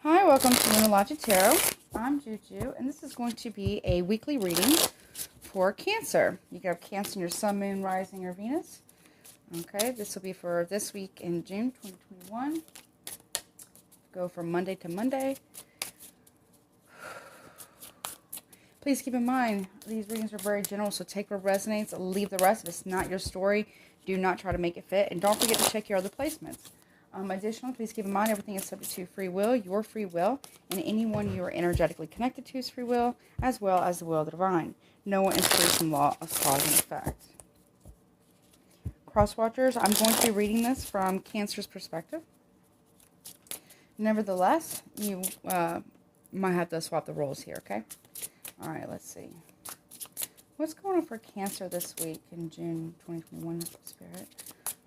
Hi, welcome to Lunar Tarot. I'm JuJu, and this is going to be a weekly reading for Cancer. You can have Cancer in your Sun, Moon, Rising, or Venus. Okay, this will be for this week in June 2021. Go from Monday to Monday. Please keep in mind, these readings are very general, so take what resonates, leave the rest. If it's not your story, do not try to make it fit. And don't forget to check your other placements. Additionally, please keep in mind everything is subject to free will, your free will, and anyone you are energetically connected to is free will, as well as the will of the divine. No one is free from law of cause and effect. Cross watchers, I'm going to be reading this from Cancer's perspective. Nevertheless, you might have to swap the roles here, okay? All right, let's see. What's going on for Cancer this week in June 2021? Spirit,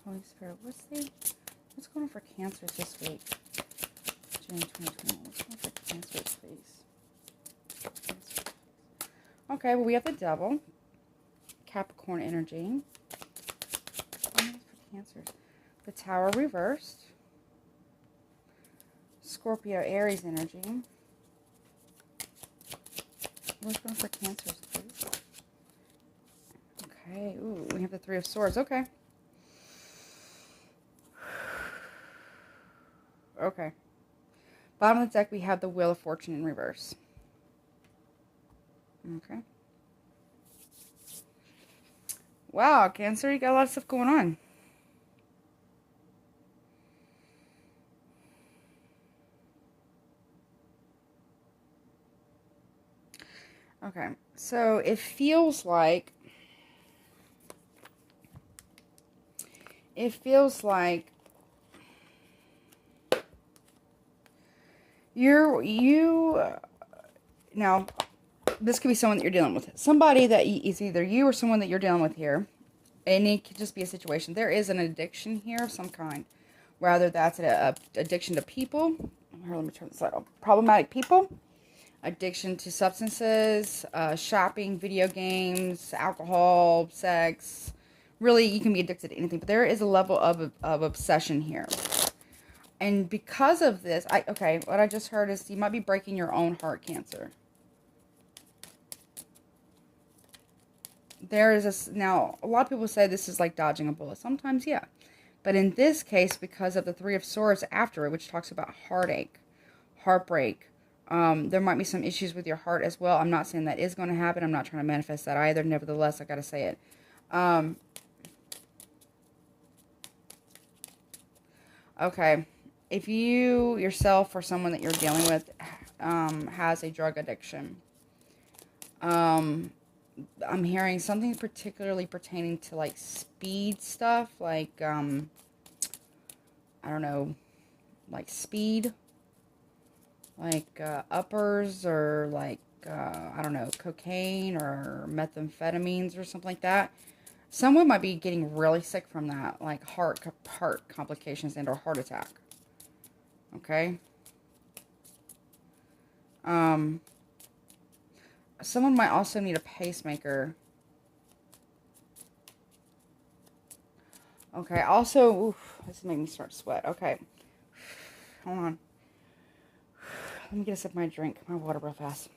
Holy Spirit, what's going on for Cancer this week? June 2021. What's going on for Cancer, please? Okay, well, we have the Devil. Capricorn energy. What's going on for Cancer? The Tower reversed. Scorpio, Aries energy. What's going on for Cancer, please? Okay, ooh, we have the Three of Swords. Okay. Okay. Bottom of the deck, we have the Wheel of Fortune in reverse. Okay. Wow, Cancer, you got a lot of stuff going on. Okay, so it feels like now, this could be someone that you're dealing with. Somebody that is either you or someone that you're dealing with here. And it could just be a situation. There is an addiction here of some kind. Whether that's an addiction to people. Here, let me turn this light on. Problematic people. Addiction to substances. Shopping, video games, alcohol, sex. Really, you can be addicted to anything. But there is a level of obsession here. And because of this, what I just heard is you might be breaking your own heart, Cancer. There is now, a lot of people say this is like dodging a bullet. Sometimes, yeah. But in this case, because of the Three of Swords after it, which talks about heartache, heartbreak, there might be some issues with your heart as well. I'm not saying that is going to happen. I'm not trying to manifest that either. Nevertheless, I got to say it. Okay. If you yourself or someone that you're dealing with has a drug addiction, I'm hearing something particularly pertaining to like speed stuff, like I don't know, like speed, like uppers, or like I don't know, cocaine or methamphetamines or something like that. Someone might be getting really sick from that, like heart complications and or heart attack. Okay. Someone might also need a pacemaker. Okay. Also, oof, this is making me start to sweat. Okay. Hold on. Let me get a sip of my drink, my water real fast.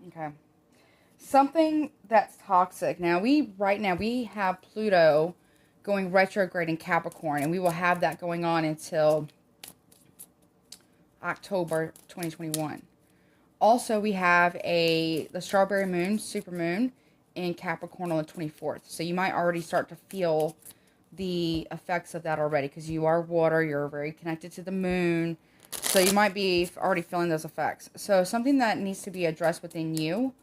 Okay. Something that's toxic. Now, right now we have Pluto going retrograde in Capricorn, and we will have that going on until October 2021. Also, we have the strawberry moon, supermoon, in Capricorn on the 24th. So you might already start to feel the effects of that already, because you are water, you're very connected to the moon. So you might be already feeling those effects. So something that needs to be addressed within you,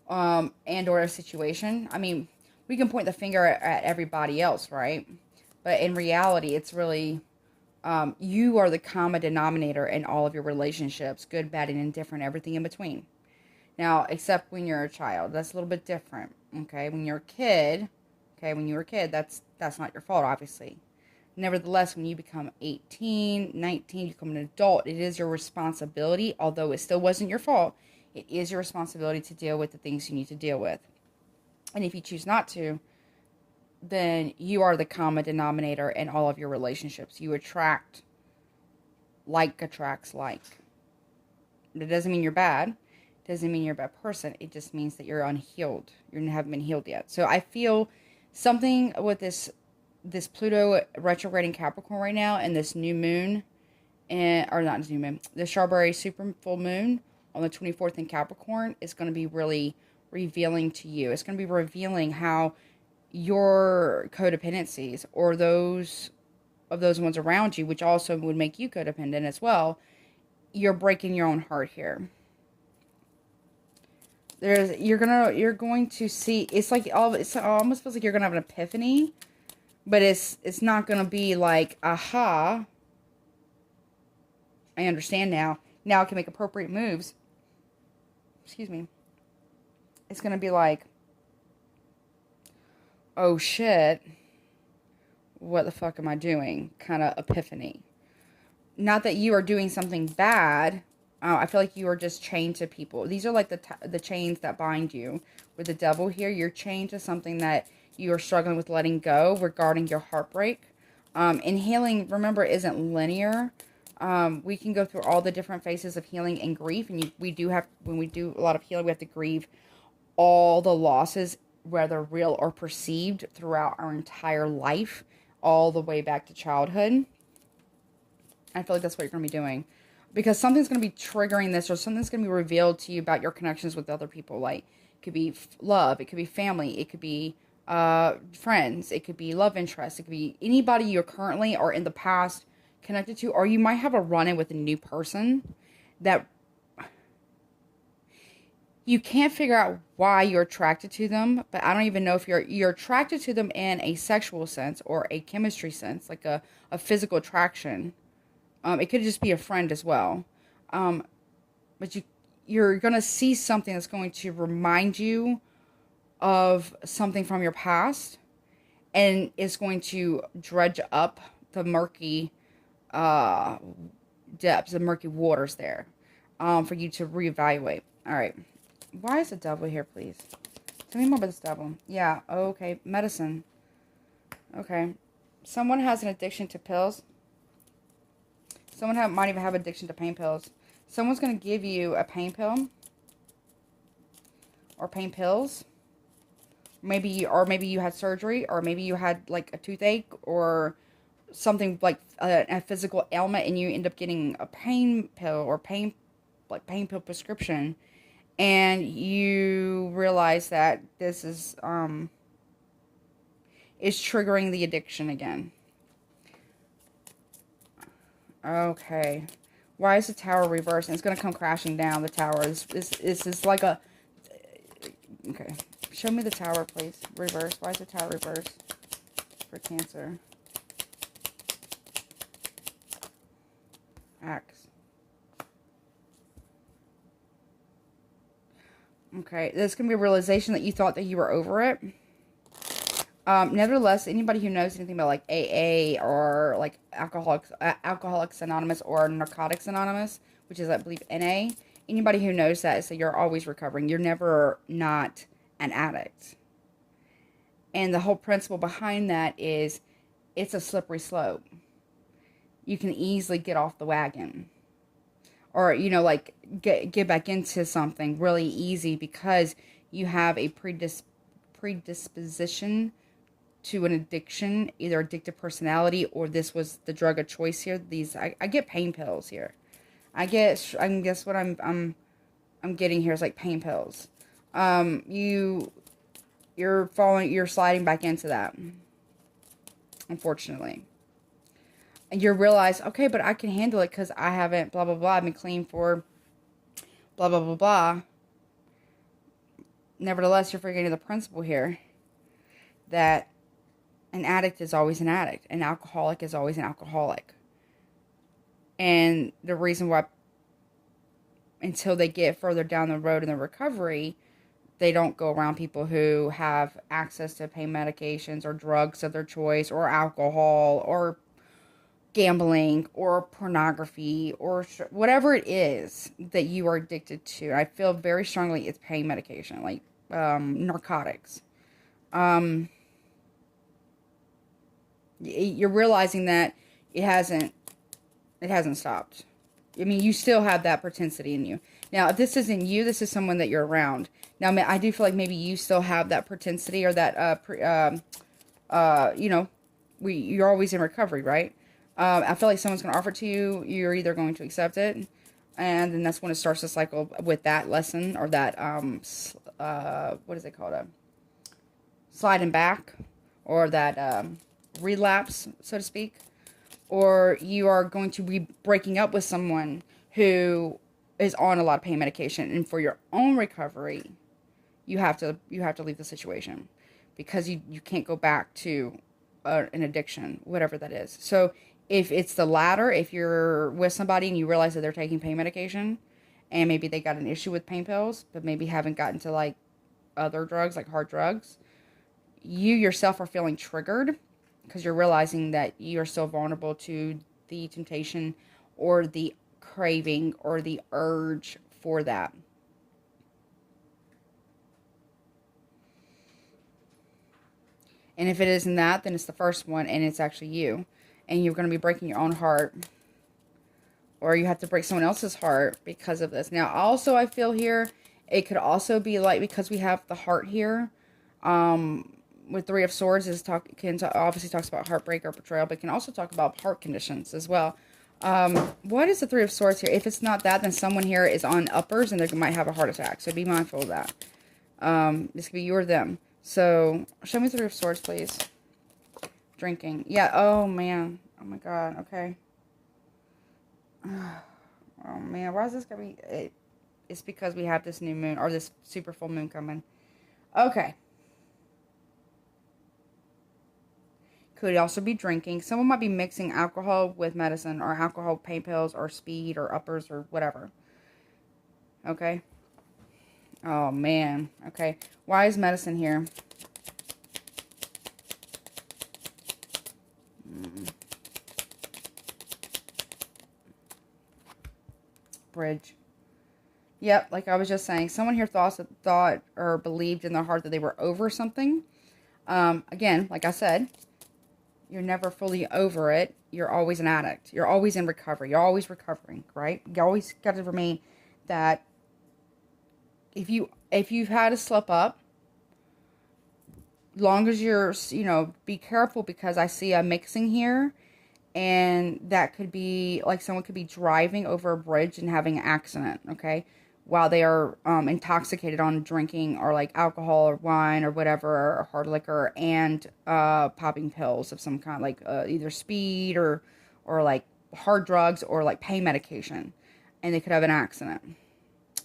and or a situation. I mean, we can point the finger at everybody else, right? But in reality, it's really, you are the common denominator in all of your relationships, good, bad, and indifferent, everything in between. Now, except when you're a child, that's a little bit different, okay? When you're a kid, that's not your fault, obviously. Nevertheless, when you become 18, 19, you become an adult, it is your responsibility, although it still wasn't your fault. It is your responsibility to deal with the things you need to deal with. And if you choose not to, then you are the common denominator in all of your relationships. You attract, like attracts like. It doesn't mean you're bad. It doesn't mean you're a bad person. It just means that you're unhealed. You haven't been healed yet. So I feel something with this Pluto retrograding Capricorn right now, and this new moon, or not this new moon, the strawberry super full moon on the 24th in Capricorn is going to be really revealing to you. It's going to be revealing how your codependencies, or those of those ones around you, which also would make you codependent as well, you're breaking your own heart here. You're going to see, it's like it almost feels like you're gonna have an epiphany, but it's not gonna be like, aha, I understand now. Now I can make appropriate moves. Excuse me. It's gonna be like, oh shit, what the fuck am I doing? Kind of epiphany. Not that you are doing something bad. I feel like you are just chained to people. These are like the chains that bind you. With the devil here, you're chained to something that you are struggling with letting go regarding your heartbreak. And healing, remember, isn't linear. We can go through all the different phases of healing and grief. And we do have, when we do a lot of healing, we have to grieve all the losses, whether real or perceived, throughout our entire life, all the way back to childhood. I feel like that's what you're going to be doing. Because something's going to be triggering this, or something's going to be revealed to you about your connections with other people. Like, it could be love, it could be family, it could be friends, it could be love interest, it could be anybody you're currently or in the past connected to, or you might have a run-in with a new person that you can't figure out why you're attracted to them, but I don't even know if you're attracted to them in a sexual sense or a chemistry sense, like a physical attraction. It could just be a friend as well. But you're going to see something that's going to remind you of something from your past. And it's going to dredge up the murky depths, the murky waters there. For you to reevaluate. Alright. Why is the devil here, please? Tell me more about this devil. Yeah, okay. Medicine. Okay. Someone has an addiction to pills. Someone might even have addiction to pain pills. Someone's going to give you a pain pill. Or pain pills. Maybe you had surgery. Or maybe you had like a toothache. Or something like a physical ailment. And you end up getting a pain pill. Or pain pill prescription. And you realize that this is triggering the addiction again. Okay. Why is the tower reversed? And it's going to come crashing down, the tower. This is like a... Okay. Show me the tower, please. Reverse. Why is the tower reversed? For Cancer. Axe. Okay. There's going to be a realization that you thought that you were over it. Nevertheless, anybody who knows anything about like AA or like Alcoholics Anonymous or Narcotics Anonymous, which is I believe NA, anybody who knows that is that you're always recovering. You're never not an addict. And the whole principle behind that is it's a slippery slope. You can easily get off the wagon. Or, you know, like get back into something really easy because you have a predisposition to an addiction, either addictive personality or this was the drug of choice here. I get pain pills here. I guess what I'm getting here is like pain pills. You're sliding back into that. Unfortunately. And you realize, okay, but I can handle it because I haven't blah blah blah. I've been clean for blah blah blah blah. Nevertheless, you're forgetting the principle here that an addict is always an addict. An alcoholic is always an alcoholic. And the reason why, until they get further down the road in the recovery, they don't go around people who have access to pain medications or drugs of their choice or alcohol or gambling or pornography or whatever it is that you are addicted to. I feel very strongly it's pain medication, like narcotics. You're realizing that it hasn't stopped. I mean, you still have that propensity in you. Now, if this isn't you, this is someone that you're around. Now, I do feel like maybe you still have that propensity or that, you know, you're always in recovery, right? I feel like someone's going to offer it to you. You're either going to accept it, and then that's when it starts to cycle with that lesson or that, what is it called? Sliding back, or that relapse, so to speak. Or you are going to be breaking up with someone who is on a lot of pain medication, and for your own recovery, you have to leave the situation, because you can't go back to an addiction, whatever that is. So if it's the latter, if you're with somebody and you realize that they're taking pain medication, and maybe they got an issue with pain pills, but maybe haven't gotten to like other drugs, like hard drugs, you yourself are feeling triggered, because you're realizing that you're still vulnerable to the temptation or the craving or the urge for that. And if it isn't that, then it's the first one, and it's actually you. And you're going to be breaking your own heart. Or you have to break someone else's heart because of this. Now, also, I feel here, it could also be like, because we have the heart here, with Three of Swords, obviously talks about heartbreak or betrayal, but can also talk about heart conditions as well. What is the Three of Swords here? If it's not that, then someone here is on uppers and they might have a heart attack. So be mindful of that. This could be you or them. So show me the Three of Swords, please. Drinking. Yeah. Oh, man. Oh, my God. Okay. Oh, man. Why is this going to be... It's because we have this new moon, or this super full moon coming. Okay. Could also be drinking. Someone might be mixing alcohol with medicine, or alcohol, pain pills, or speed, or uppers, or whatever. Okay. Oh, man. Okay. Why is medicine here? Bridge. Yep, like I was just saying, someone here thought or believed in their heart that they were over something. Again, like I said, you're never fully over it. You're always an addict. You're always in recovery. You're always recovering, right? You always got to remain that. If you've had a slip up, long as you're, be careful, because I see a mixing here, and that could be like someone could be driving over a bridge and having an accident, okay, while they are intoxicated on drinking or like alcohol or wine or whatever, or hard liquor, and popping pills of some kind, like either speed or like hard drugs or like pain medication, and they could have an accident.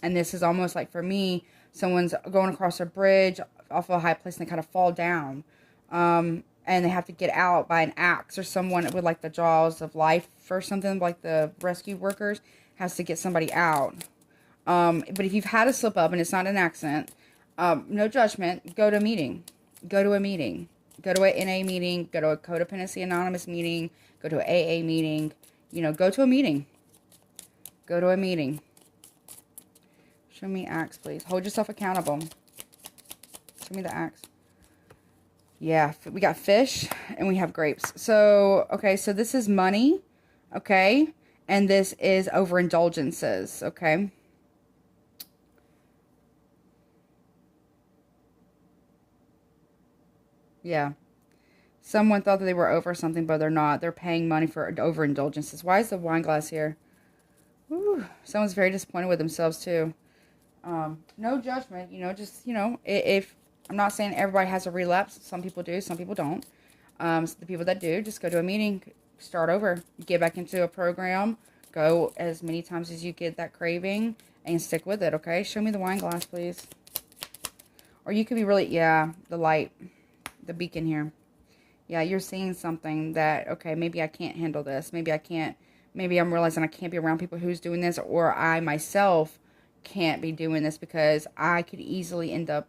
And this is almost like, for me, someone's going across a bridge off a high place and they kind of fall down, and they have to get out by an axe, or someone with like the jaws of life or something, like the rescue workers has to get somebody out. But if you've had a slip up and it's not an accident, no judgment, go to a meeting. Go to a meeting. Go to an NA meeting. Go to a Codependency Anonymous meeting. Go to an AA meeting. Go to a meeting. Go to a meeting. Show me axe, please. Hold yourself accountable. Show me the axe. Yeah, we got fish and we have grapes. So, okay, so this is money, okay? And this is overindulgences, okay? Yeah. Someone thought that they were over something, but they're not. They're paying money for overindulgences. Why is the wine glass here? Whew. Someone's very disappointed with themselves, too. No judgment, just, if... I'm not saying everybody has a relapse. Some people do, some people don't. So the people that do, just go to a meeting, start over. Get back into a program. Go as many times as you get that craving, and stick with it, okay? Show me the wine glass, please. Or you could be really... Yeah, the light. The beacon here. Yeah, you're seeing something that, okay, maybe I can't handle this. Maybe I can't... Maybe I'm realizing I can't be around people who's doing this, or I myself can't be doing this, because I could easily end up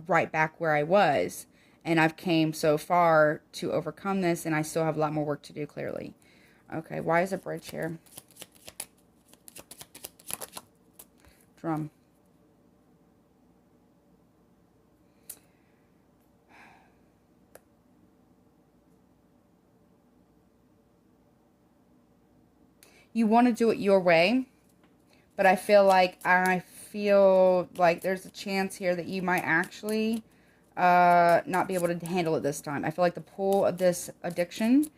right back where I was, and I've came so far to overcome this, and I still have a lot more work to do, clearly. Okay, why is a bridge here? Drum. You want to do it your way, but I feel like there's a chance here that you might actually not be able to handle it this time. I feel like the pull of this addiction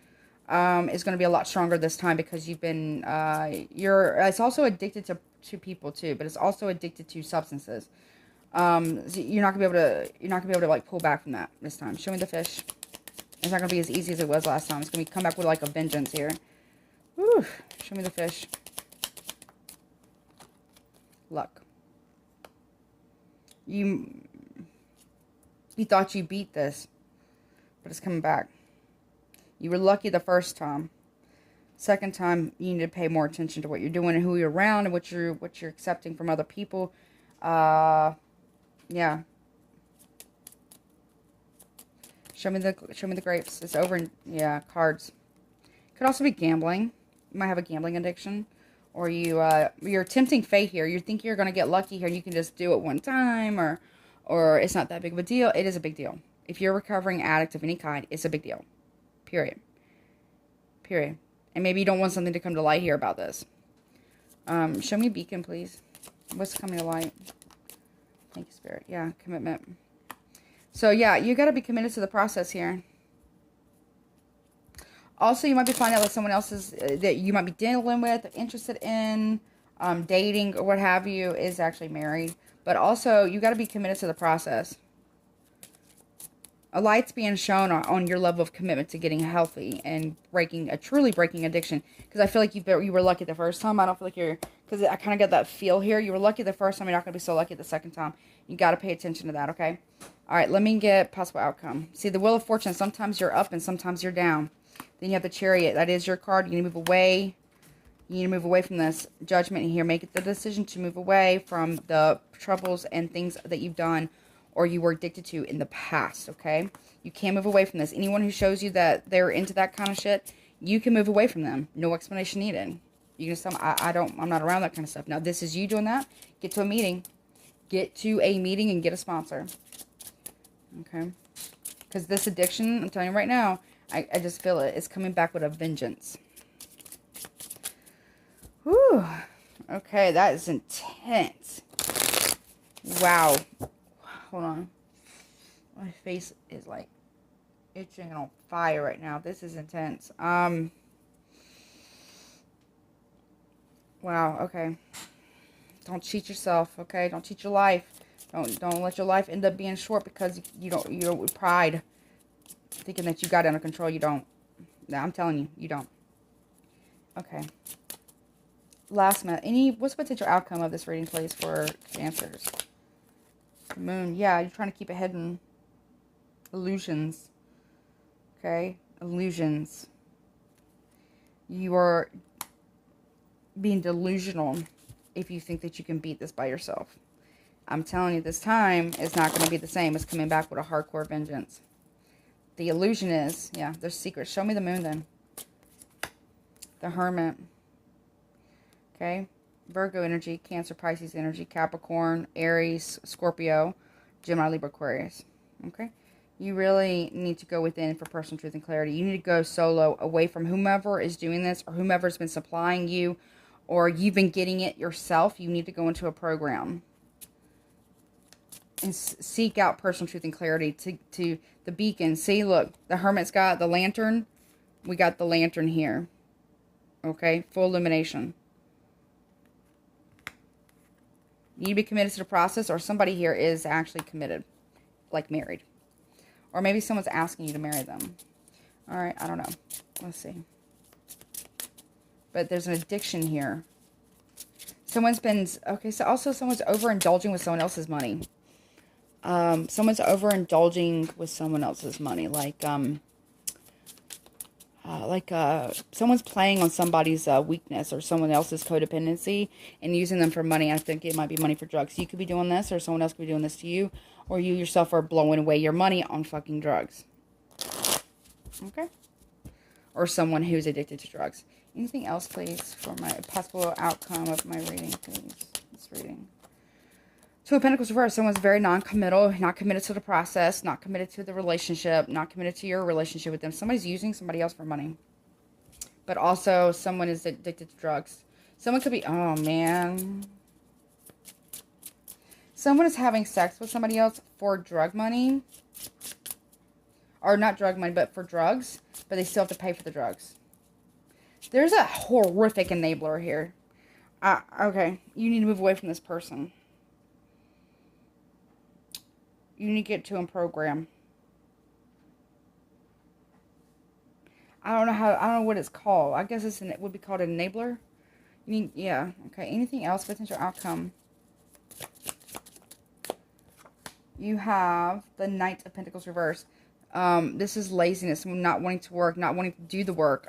is going to be a lot stronger this time because you've been it's also addicted to people too, but it's also addicted to substances. You're not gonna be able to like pull back from that this time. Show me the fish. It's not gonna be as easy as it was last time. It's gonna come back with like a vengeance here. Whew. Show me the fish. Luck. You thought you beat this, but it's coming back. You were lucky the first time. Second time, you need to pay more attention to what you're doing and who you're around and what you're accepting from other people. Yeah. Show me the grapes. It's over. Yeah, cards. Could also be gambling. You might have a gambling addiction, or you're tempting fate here. You think you're gonna get lucky here, and you can just do it one time, or it's not that big of a deal. It is a big deal. If you're a recovering addict of any kind, it's a big deal. Period. Period. And maybe you don't want something to come to light here about this. Show me a beacon, please. What's coming to light? Thank you, Spirit. Yeah, commitment. So, yeah, you got to be committed to the process here. Also, you might be finding out that someone else that you might be dealing with, interested in, dating, or what have you, is actually married. But also, you got to be committed to the process. A light's being shown on your level of commitment to getting healthy and truly breaking addiction. Because I feel like you were lucky the first time. I don't feel like because I kind of got that feel here. You were lucky the first time. You're not going to be so lucky the second time. You got to pay attention to that, okay? All right, let me get possible outcome. See, the Wheel of Fortune, sometimes you're up and sometimes you're down. Then you have the Chariot. That is your card. You need to move away. You need to move away from this judgment here. Make the decision to move away from the troubles and things that you've done or you were addicted to in the past, okay? You can't move away from this. Anyone who shows you that they're into that kind of shit, you can move away from them. No explanation needed. You can just tell them, I'm not around that kind of stuff. Now, this is you doing that. Get to a meeting. Get to a meeting and get a sponsor. Okay? Because this addiction, I'm telling you right now, I just feel it. It's coming back with a vengeance. Whew. Okay, that is intense. Wow. Hold on. My face is like itching and on fire right now. This is intense. Wow, okay. Don't cheat yourself, okay? Don't cheat your life. Don't let your life end up being short because you don't with pride. Thinking that you got it under control. You don't. No, I'm telling you, you don't. Okay. Last minute. What's the potential outcome of this reading, please, for Cancers? Moon. Yeah, you're trying to keep it hidden. Illusions. Okay? Illusions. You are being delusional if you think that you can beat this by yourself. I'm telling you, this time is not going to be the same. It's coming back with a hardcore vengeance. The illusion is, yeah, there's secrets. Show me the moon then. The Hermit. Okay? Virgo energy, Cancer, Pisces energy, Capricorn, Aries, Scorpio, Gemini, Libra, Aquarius. Okay? You really need to go within for personal truth and clarity. You need to go solo, away from whomever is doing this or whomever's been supplying you or you've been getting it yourself. You need to go into a program and seek out personal truth and clarity to the beacon. See, look, the Hermit's got the lantern. We got the lantern here. Okay? Full illumination. You need to be committed to the process, or somebody here is actually committed, like married. Or maybe someone's asking you to marry them. All right, I don't know. Let's see. But there's an addiction here. Someone's been, okay, so also someone's overindulging with someone else's money. Someone's overindulging with someone else's money. Someone's playing on somebody's weakness or someone else's codependency and using them for money. I think it might be money for drugs. You could be doing this, or someone else could be doing this to you, or you yourself are blowing away your money on fucking drugs. Okay? Or someone who's addicted to drugs. Anything else, please, for my possible outcome of my reading, please? This reading. Two of Pentacles reversed. Someone's very non-committal, not committed to the process, not committed to the relationship, not committed to your relationship with them. Somebody's using somebody else for money. but also someone is addicted to drugs. Someone could be, oh man. Someone is having sex with somebody else for drug money. Or not drug money, but for drugs. But they still have to pay for the drugs. There's a horrific enabler here. Okay, you need to move away from this person. You need to get to a program. I don't know what it's called. I guess it would be called an enabler. You need, yeah, okay. Anything else? Potential outcome. You have the Knight of Pentacles reversed. This is laziness, not wanting to work, not wanting to do the work.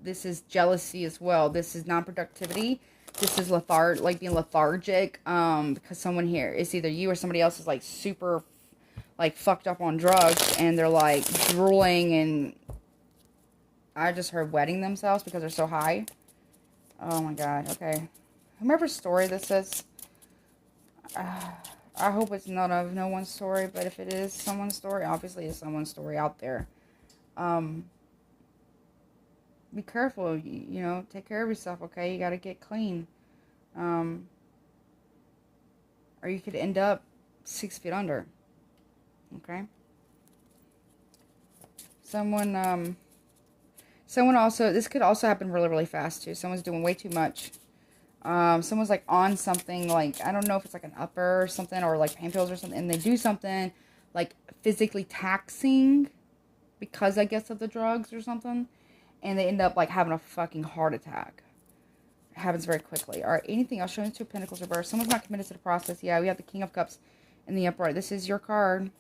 This is jealousy as well. This is non-productivity. This is being lethargic. Because someone here, it's either you or somebody else is like super, like fucked up on drugs, and they're like drooling, and I just heard wetting themselves because they're so high. Oh my god. Okay, whomever's story this is. I hope it's none of no one's story, but if it is someone's story, obviously it's someone's story out there. Be careful, you know, take care of yourself, okay? You gotta get clean. Or you could end up 6 feet under, okay? Someone also, this could also happen really, really fast, too. Someone's doing way too much. Someone's like on something, like, I don't know if it's like an upper or something, or like pain pills or something, and they do something like physically taxing because I guess of the drugs or something, and they end up like having a fucking heart attack. It happens very quickly. All right, anything else? Showing 2 Pentacles reversed. Someone's not committed to the process. Yeah, we have the King of Cups in the upright. This is your card.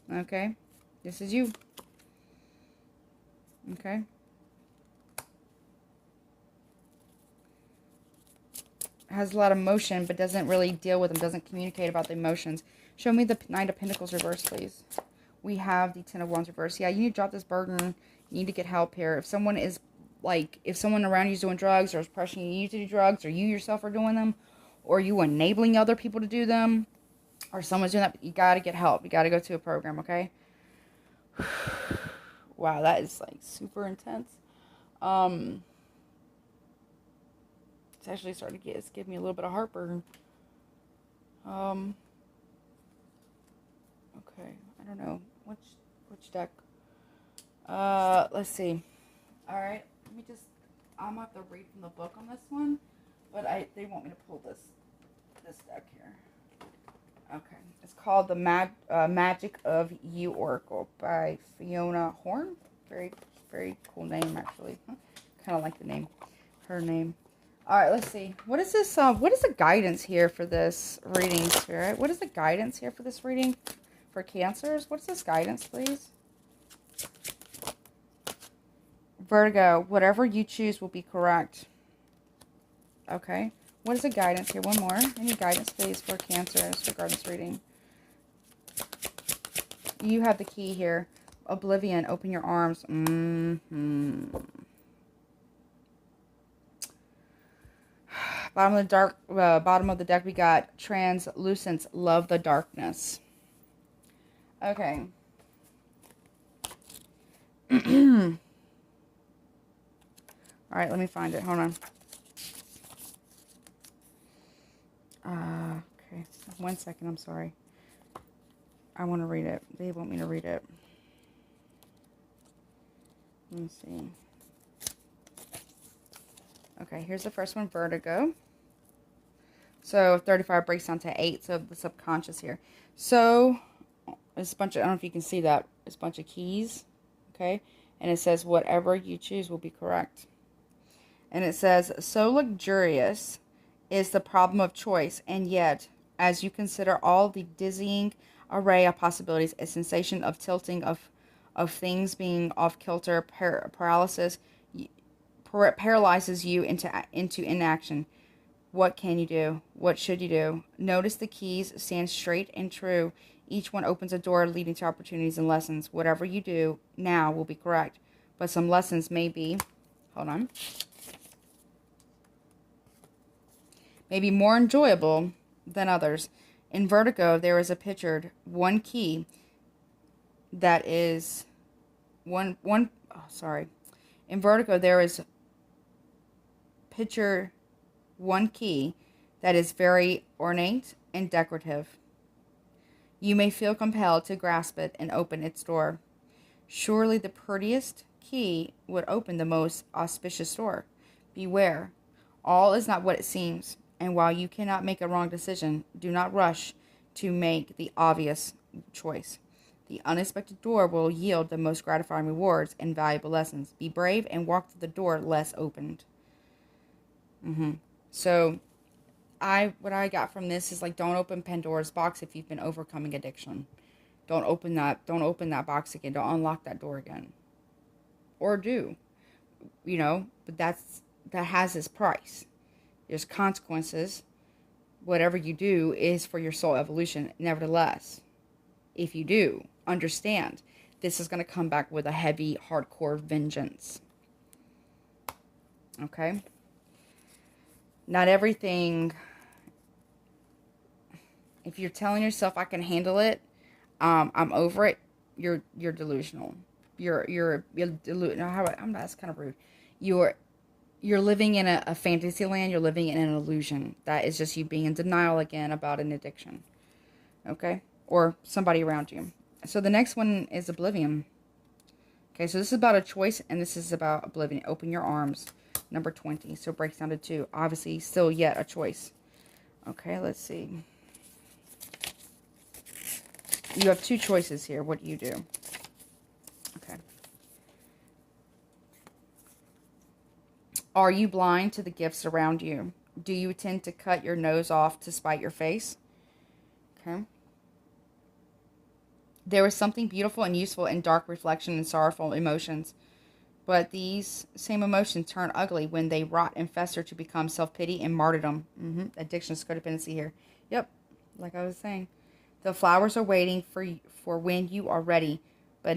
Okay, this is you. Okay. Has a lot of emotion, but doesn't really deal with them, doesn't communicate about the emotions. Show me the Knight of Pentacles reversed, please. We have the Ten of Wands reversed. Yeah, you need to drop this burden. You need to get help here. If someone is, like, if someone around you is doing drugs, or is pressuring you to do drugs, or you yourself are doing them, or you enabling other people to do them, or someone's doing that, you gotta get help. You gotta go to a program, okay? Wow, that is, like, super intense. It's actually starting to give me a little bit of heartburn. Okay, I don't know which deck. Let's see. All right, let me just. I'm gonna have to read from the book on this one, but they want me to pull this deck here. Okay, it's called the Magic of You Oracle by Fiona Horn. Very, very cool name, actually. Kind of like the name, her name. All right, let's see. What is this? What is the guidance here for this reading, Spirit? What is the guidance here for this reading for Cancers? What's this guidance, please? Virgo, whatever you choose will be correct. Okay. What is the guidance here? One more. Any guidance, please, for Cancers regarding this reading? You have the key here. Oblivion, open your arms. Bottom of the deck, we got Translucence, love the darkness. Okay. All right, let me find it. Hold on. Okay. 1 second. I'm sorry. I want to read it. They want me to read it. Let me see. Okay, here's the first one, Vertigo. So 35 breaks down to 8, so the subconscious here. So it's a bunch of, I don't know if you can see that, it's a bunch of keys, okay? And it says, whatever you choose will be correct. And it says, so luxurious is the problem of choice, and yet, as you consider all the dizzying array of possibilities, a sensation of tilting, of things being off kilter, paralysis, paralyzes you into inaction. What can you do? What should you do? Notice the keys stand straight and true. Each one opens a door leading to opportunities and lessons. Whatever you do now will be correct. But some lessons may be, hold on, may be more enjoyable than others. In Vertigo, there is a pictured one key that is in Vertigo, there is picture one key that is very ornate and decorative. You may feel compelled to grasp it and open its door. Surely the prettiest key would open the most auspicious door. Beware, all is not what it seems, and while you cannot make a wrong decision, do not rush to make the obvious choice. The unexpected door will yield the most gratifying rewards and valuable lessons. Be brave and walk through the door less opened. So, what I got from this is like, don't open Pandora's box if you've been overcoming addiction. Don't open that box again. Don't unlock that door again. Or do. But that has its price. There's consequences. Whatever you do is for your soul evolution. Nevertheless, if you do, understand this is going to come back with a heavy, hardcore vengeance. Okay? Not everything. If you're telling yourself I can handle it, I'm over it, you're delusional. You're delusional. That's kind of rude. You're living in a fantasy land. You're living in an illusion. That is just you being in denial again about an addiction. Okay? Or somebody around you. So the next one is oblivion. Okay, so this is about a choice, and this is about oblivion. Open your arms. Number 20. So it breaks down to 2. Obviously, still yet a choice. Okay, let's see. You have 2 choices here. What do you do? Okay. Are you blind to the gifts around you? Do you tend to cut your nose off to spite your face? Okay. There is something beautiful and useful in dark reflection and sorrowful emotions. But these same emotions turn ugly when they rot and fester to become self-pity and martyrdom. Addiction, codependency here. Yep, like I was saying. The flowers are waiting for when you are ready, but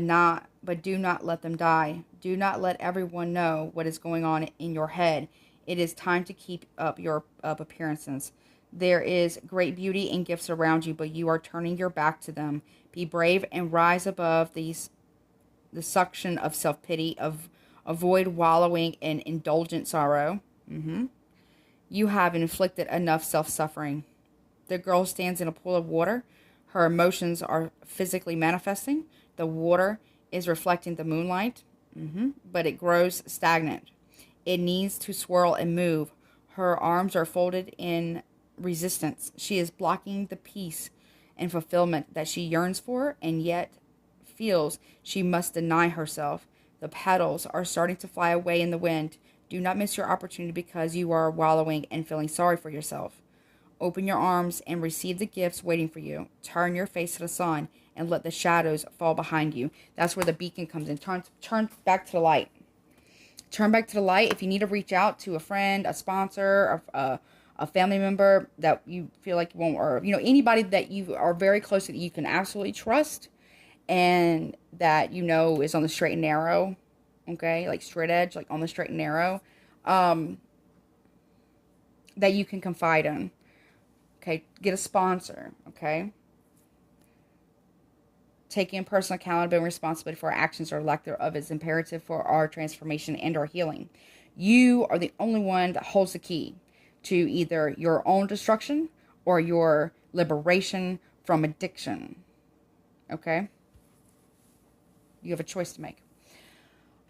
do not let them die. Do not let everyone know what is going on in your head. It is time to keep up your appearances. There is great beauty and gifts around you, but you are turning your back to them. Be brave and rise above the suction of self-pity. Avoid wallowing in indulgent sorrow. You have inflicted enough self-suffering. The girl stands in a pool of water. Her emotions are physically manifesting. The water is reflecting the moonlight, but it grows stagnant. It needs to swirl and move. Her arms are folded in resistance. She is blocking the peace and fulfillment that she yearns for, and yet feels she must deny herself. The petals are starting to fly away in the wind. Do not miss your opportunity because you are wallowing and feeling sorry for yourself. Open your arms and receive the gifts waiting for you. Turn your face to the sun and let the shadows fall behind you. That's where the beacon comes in. Turn back to the light. Turn back to the light. If you need to reach out to a friend, a sponsor, a family member that you feel like you won't, or anybody that you are very close to that you can absolutely trust, and that is on the straight and narrow, okay, like straight edge, like on the straight and narrow, that you can confide in. Okay, get a sponsor. Okay, taking personal accountability and responsibility for our actions or lack thereof is imperative for our transformation and our healing. You are the only one that holds the key to either your own destruction or your liberation from addiction. Okay? You have a choice to make.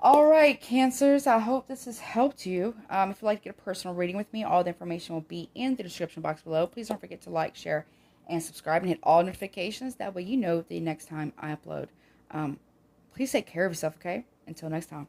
All right, Cancers, I hope this has helped you. If you'd like to get a personal reading with me, all the information will be in the description box below. Please don't forget to like, share, and subscribe, and hit all notifications. That way you know the next time I upload. Please take care of yourself, okay? Until next time.